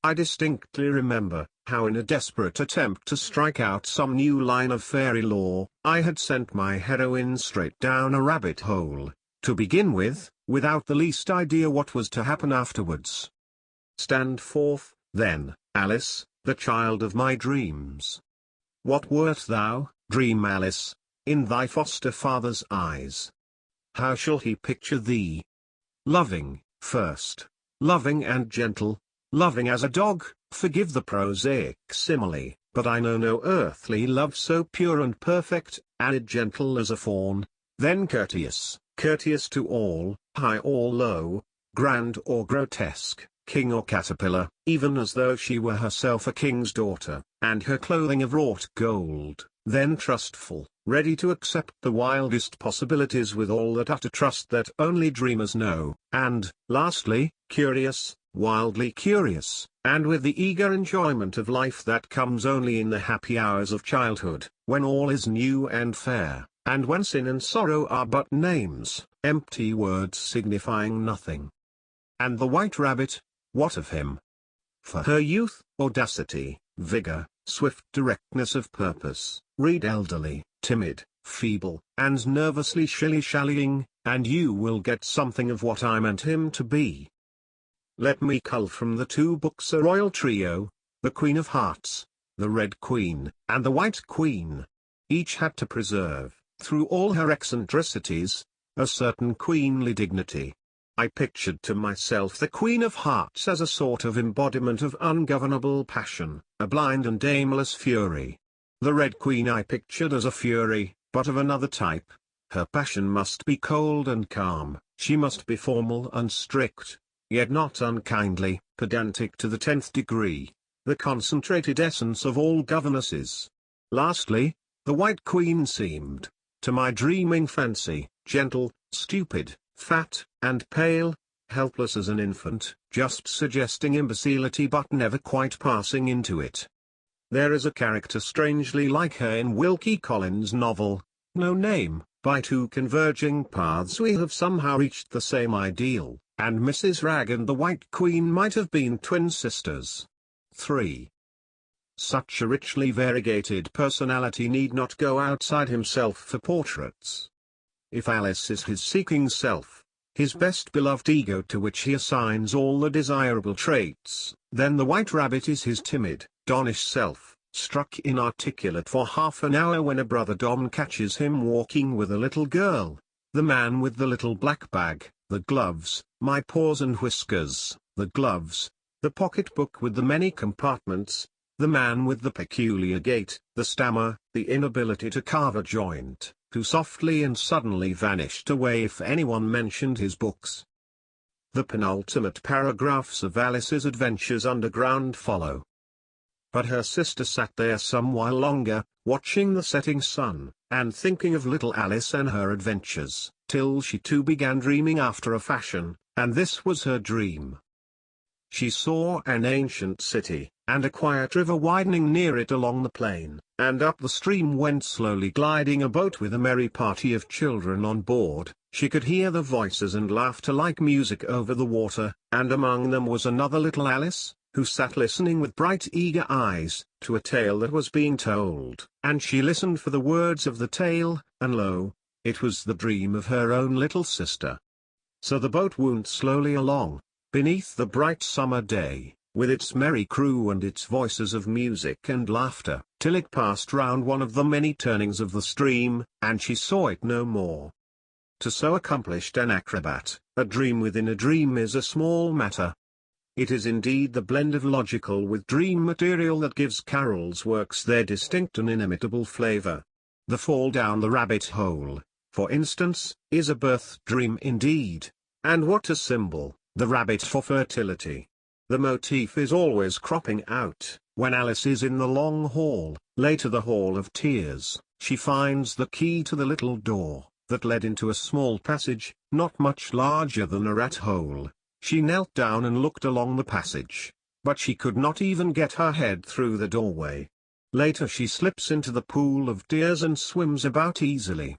I distinctly remember how in a desperate attempt to strike out some new line of fairy lore, I had sent my heroine straight down a rabbit hole, to begin with, without the least idea what was to happen afterwards. Stand forth, then, Alice, the child of my dreams. What wert thou, dream Alice, in thy foster father's eyes? How shall he picture thee? Loving, first, loving and gentle, loving as a dog, forgive the prosaic simile, but I know no earthly love so pure and perfect, and gentle as a fawn, then courteous, courteous to all, high or low, grand or grotesque, king or caterpillar, even as though she were herself a king's daughter, and her clothing of wrought gold, then trustful, ready to accept the wildest possibilities with all that utter trust that only dreamers know, and, lastly, curious, wildly curious, and with the eager enjoyment of life that comes only in the happy hours of childhood, when all is new and fair, and when sin and sorrow are but names, empty words signifying nothing. And the white rabbit, what of him? For her youth, audacity, vigor, swift directness of purpose, read elderly, timid, feeble, and nervously shilly-shallying, and you will get something of what I meant him to be. Let me cull from the two books a royal trio, the Queen of Hearts, the Red Queen, and the White Queen. Each had to preserve, through all her eccentricities, a certain queenly dignity. I pictured to myself the Queen of Hearts as a sort of embodiment of ungovernable passion, a blind and aimless fury. The Red Queen I pictured as a fury, but of another type. Her passion must be cold and calm, she must be formal and strict, yet not unkindly, pedantic to the 10th degree, the concentrated essence of all governesses. Lastly, the White Queen seemed, to my dreaming fancy, gentle, stupid, fat, and pale, helpless as an infant, just suggesting imbecility but never quite passing into it. There is a character strangely like her in Wilkie Collins' novel, No Name. By two converging paths we have somehow reached the same ideal, and Mrs. Ragg and the White Queen might have been twin sisters. 3. Such a richly variegated personality need not go outside himself for portraits. If Alice is his seeking self, his best beloved ego to which he assigns all the desirable traits, then the White Rabbit is his timid, donnish self, struck inarticulate for half an hour when a brother Dom catches him walking with a little girl, the man with the little black bag, the gloves, my paws and whiskers, the gloves, the pocketbook with the many compartments, the man with the peculiar gait, the stammer, the inability to carve a joint, who softly and suddenly vanished away if anyone mentioned his books. The penultimate paragraphs of Alice's adventures underground follow. But her sister sat there some while longer, watching the setting sun, and thinking of little Alice and her adventures, till she too began dreaming after a fashion, and this was her dream. She saw an ancient city, and a quiet river widening near it along the plain, and up the stream went slowly gliding a boat with a merry party of children on board, She could hear the voices and laughter like music over the water, and among them was another little Alice, who sat listening with bright eager eyes, to a tale that was being told. And she listened for the words of the tale, and lo, it was the dream of her own little sister. So the boat wound slowly along, beneath the bright summer day, with its merry crew and its voices of music and laughter, till it passed round one of the many turnings of the stream, and she saw it no more. To so accomplished an acrobat, a dream within a dream is a small matter. It is indeed the blend of logical with dream material that gives Carroll's works their distinct and inimitable flavor. The fall down the rabbit hole, for instance, is a birth dream indeed, and what a symbol, the rabbit for fertility. The motif is always cropping out. When Alice is in the long hall, later the hall of tears, she finds the key to the little door that led into a small passage, not much larger than a rat hole. She knelt down and looked along the passage, but she could not even get her head through the doorway. Later she slips into the pool of tears and swims about easily.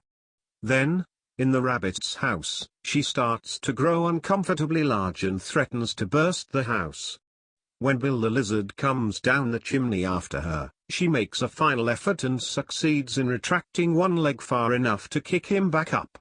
Then, in the rabbit's house, she starts to grow uncomfortably large and threatens to burst the house. When Bill the lizard comes down the chimney after her, she makes a final effort and succeeds in retracting one leg far enough to kick him back up.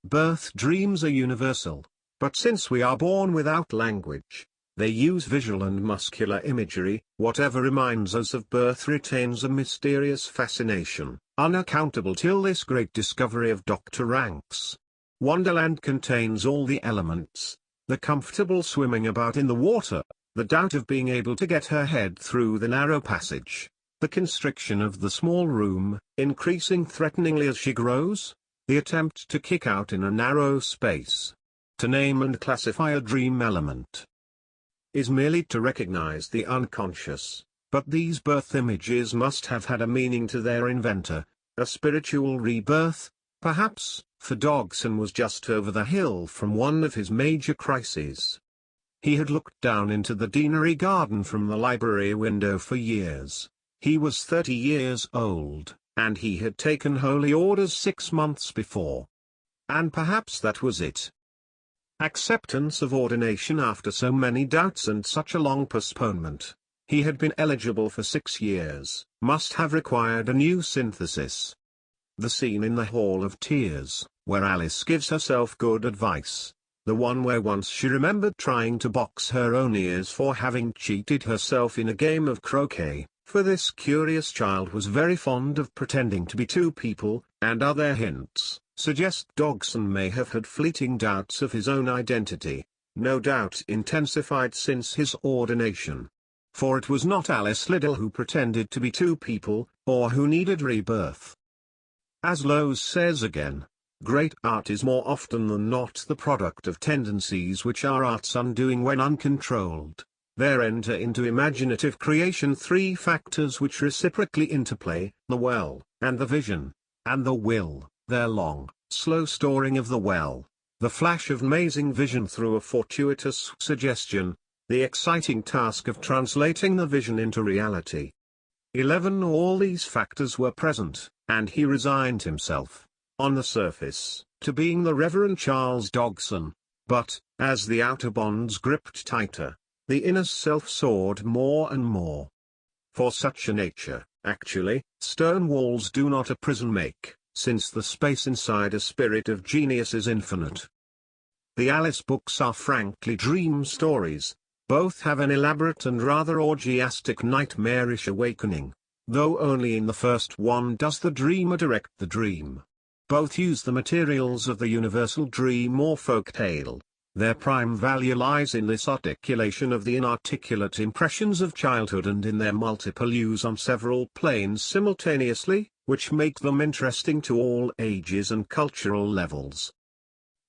Birth dreams are universal, but since we are born without language, they use visual and muscular imagery. Whatever reminds us of birth retains a mysterious fascination, unaccountable till this great discovery of Dr. Ranks. Wonderland contains all the elements: the comfortable swimming about in the water, the doubt of being able to get her head through the narrow passage, the constriction of the small room, increasing threateningly as she grows, the attempt to kick out in a narrow space. To name and classify a dream element is merely to recognize the unconscious, but these birth images must have had a meaning to their inventor, a spiritual rebirth, perhaps, for Dogson was just over the hill from one of his major crises. He had looked down into the deanery garden from the library window for years. He was 30 years old, and he had taken holy orders 6 months before. And perhaps that was it. Acceptance of ordination after so many doubts and such a long postponement. He had been eligible for 6 years, must have required a new synthesis. The scene in the Hall of Tears, where Alice gives herself good advice. The one where once she remembered trying to box her own ears for having cheated herself in a game of croquet, for this curious child was very fond of pretending to be two people, and other hints, suggest Dogson may have had fleeting doubts of his own identity, no doubt intensified since his ordination. For it was not Alice Liddell who pretended to be two people, or who needed rebirth. As Lowes says again, great art is more often than not the product of tendencies which are art's undoing when uncontrolled. There enter into imaginative creation 3 factors which reciprocally interplay, the well, and the vision, and the will, their long, slow storing of the well, the flash of amazing vision through a fortuitous suggestion, the exciting task of translating the vision into reality. 11 All these factors were present, and he resigned himself, on the surface, to being the Reverend Charles Dogson, but, as the outer bonds gripped tighter, the inner self soared more and more. For such a nature, actually, stone walls do not a prison make, since the space inside a spirit of genius is infinite. The Alice books are frankly dream stories. Both have an elaborate and rather orgiastic nightmarish awakening, though only in the first one does the dreamer direct the dream. Both use the materials of the universal dream or folk tale. Their prime value lies in this articulation of the inarticulate impressions of childhood and in their multiple use on several planes simultaneously, which make them interesting to all ages and cultural levels.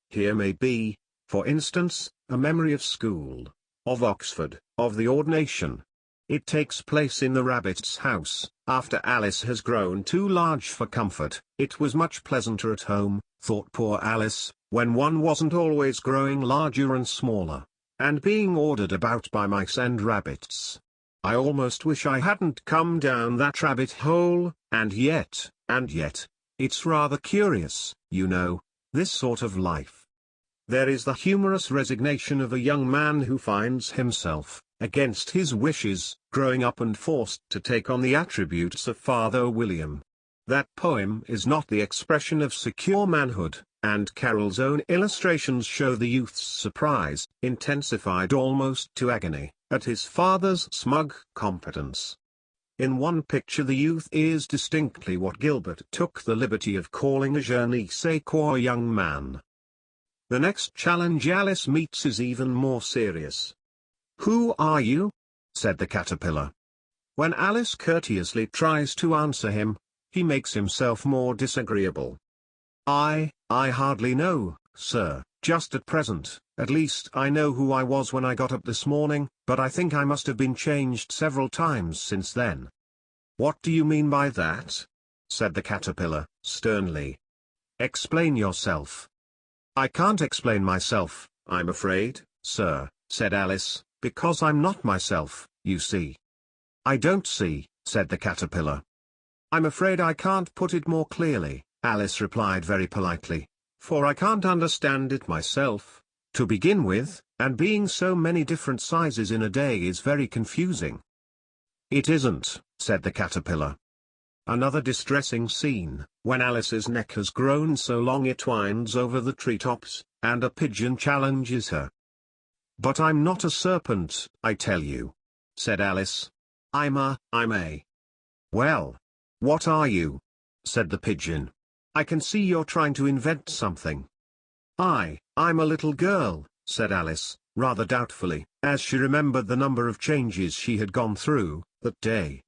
Here may be, for instance, a memory of school, of Oxford, of the ordination. It takes place in the rabbit's house. After Alice has grown too large for comfort. It was much pleasanter at home, thought poor Alice, when one wasn't always growing larger and smaller, and being ordered about by mice and rabbits. I almost wish I hadn't come down that rabbit hole, and yet, it's rather curious, you know, this sort of life. There is the humorous resignation of a young man who finds himself, against his wishes, growing up and forced to take on the attributes of Father William. That poem is not the expression of secure manhood, and Carroll's own illustrations show the youth's surprise, intensified almost to agony, at his father's smug competence. In one picture the youth is distinctly what Gilbert took the liberty of calling a je ne sais quoi young man. The next challenge Alice meets is even more serious. "Who are you?" said the caterpillar. When Alice courteously tries to answer him, he makes himself more disagreeable. I hardly know, sir, just at present. At least I know who I was when I got up this morning, but I think I must have been changed several times since then." "What do you mean by that?" said the caterpillar, sternly. "Explain yourself." "I can't explain myself, I'm afraid, sir," said Alice, "because I'm not myself, you see." "I don't see," said the caterpillar. "I'm afraid I can't put it more clearly," Alice replied very politely, "for I can't understand it myself, to begin with, and being so many different sizes in a day is very confusing." "It isn't," said the caterpillar. Another distressing scene, when Alice's neck has grown so long it winds over the treetops, and a pigeon challenges her. "But I'm not a serpent, I tell you," said Alice. I'm a. "Well, what are you?" said the pigeon. "I can see you're trying to invent something." I'm a little girl," said Alice, rather doubtfully, as she remembered the number of changes she had gone through, that day.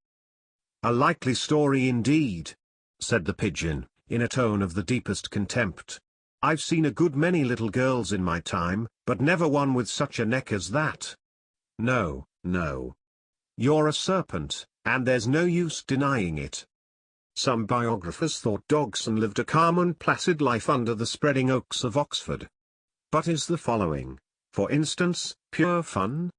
"A likely story indeed," said the pigeon, in a tone of the deepest contempt. "I've seen a good many little girls in my time, but never one with such a neck as that. No. You're a serpent, and there's no use denying it." Some biographers thought Dogson lived a calm and placid life under the spreading oaks of Oxford. But is the following, for instance, pure fun?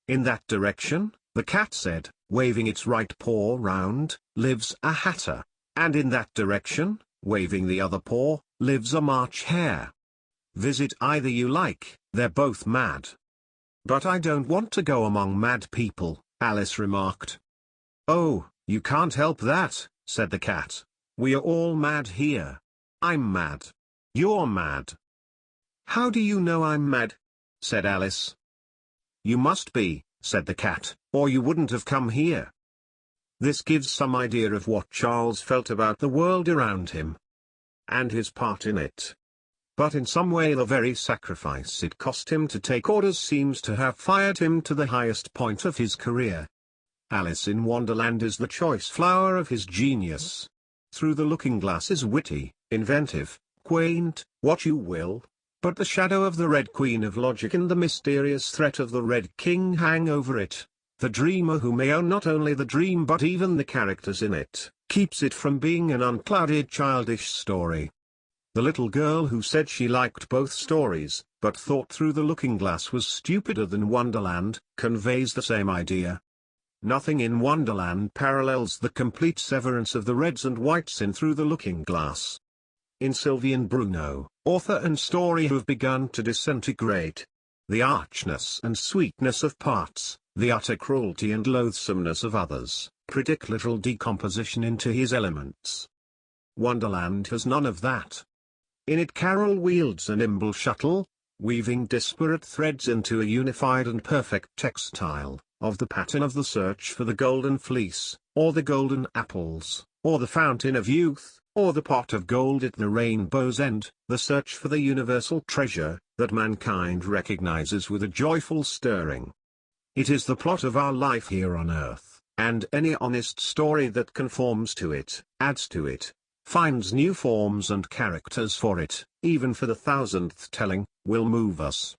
"In that direction," the cat said, waving its right paw round, "lives a hatter, and in that direction, waving the other paw, lives a March hare. Visit either you like, they're both mad." "But I don't want to go among mad people," Alice remarked. "Oh, you can't help that," said the cat. "We are all mad here. I'm mad. You're mad." "How do you know I'm mad?" said Alice. "You must be," said the cat, "or you wouldn't have come here." This gives some idea of what Charles felt about the world around him, and his part in it. But in some way the very sacrifice it cost him to take orders seems to have fired him to the highest point of his career. Alice in Wonderland is the choice flower of his genius. Through the Looking-Glass is witty, inventive, quaint, what you will, but the shadow of the Red Queen of Logic and the mysterious threat of the Red King hang over it. The dreamer who may own not only the dream but even the characters in it, keeps it from being an unclouded childish story. The little girl who said she liked both stories, but thought Through the Looking-Glass was stupider than Wonderland, conveys the same idea. Nothing in Wonderland parallels the complete severance of the reds and whites in Through the Looking-Glass. In Sylvie and Bruno, author and story have begun to disintegrate. The archness and sweetness of parts, the utter cruelty and loathsomeness of others, predict literal decomposition into his elements. Wonderland has none of that. In it Carroll wields a nimble shuttle, weaving disparate threads into a unified and perfect textile, of the pattern of the search for the golden fleece, or the golden apples, or the fountain of youth, or the pot of gold at the rainbow's end, the search for the universal treasure, that mankind recognizes with a joyful stirring. It is the plot of our life here on earth, and any honest story that conforms to it, adds to it, finds new forms and characters for it, even for the 1000th telling, will move us.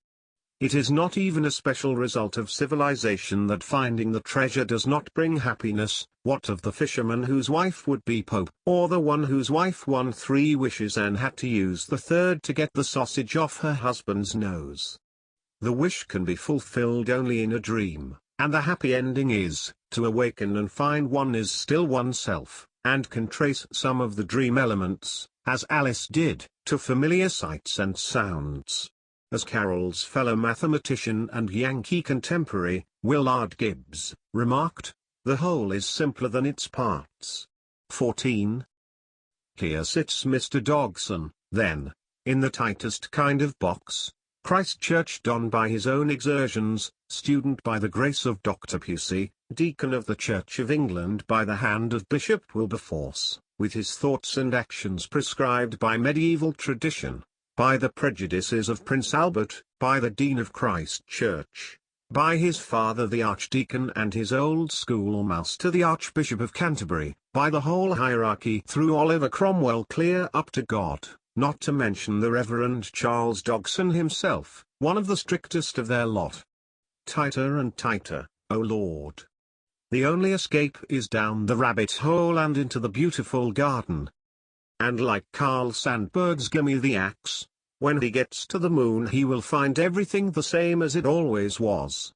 It is not even a special result of civilization that finding the treasure does not bring happiness. What of the fisherman whose wife would be Pope, or the one whose wife won 3 wishes and had to use the 3rd to get the sausage off her husband's nose? The wish can be fulfilled only in a dream, and the happy ending is, to awaken and find one is still oneself, and can trace some of the dream elements, as Alice did, to familiar sights and sounds. As Carol's fellow mathematician and Yankee contemporary, Willard Gibbs, remarked, the whole is simpler than its parts. 14. Here sits Mr. Dogson, then, in the tightest kind of box, Christchurch Don by his own exertions, student by the grace of Dr. Pusey, deacon of the Church of England by the hand of Bishop Wilberforce, with his thoughts and actions prescribed by medieval tradition, by the prejudices of Prince Albert, by the Dean of Christ Church, by his father the Archdeacon and his old schoolmaster the Archbishop of Canterbury, by the whole hierarchy through Oliver Cromwell clear up to God, not to mention the Reverend Charles Dogson himself, one of the strictest of their lot. Tighter and tighter, O Lord. The only escape is down the rabbit hole and into the beautiful garden. And like Carl Sandburg's Gimme the Axe, when he gets to the moon he will find everything the same as it always was.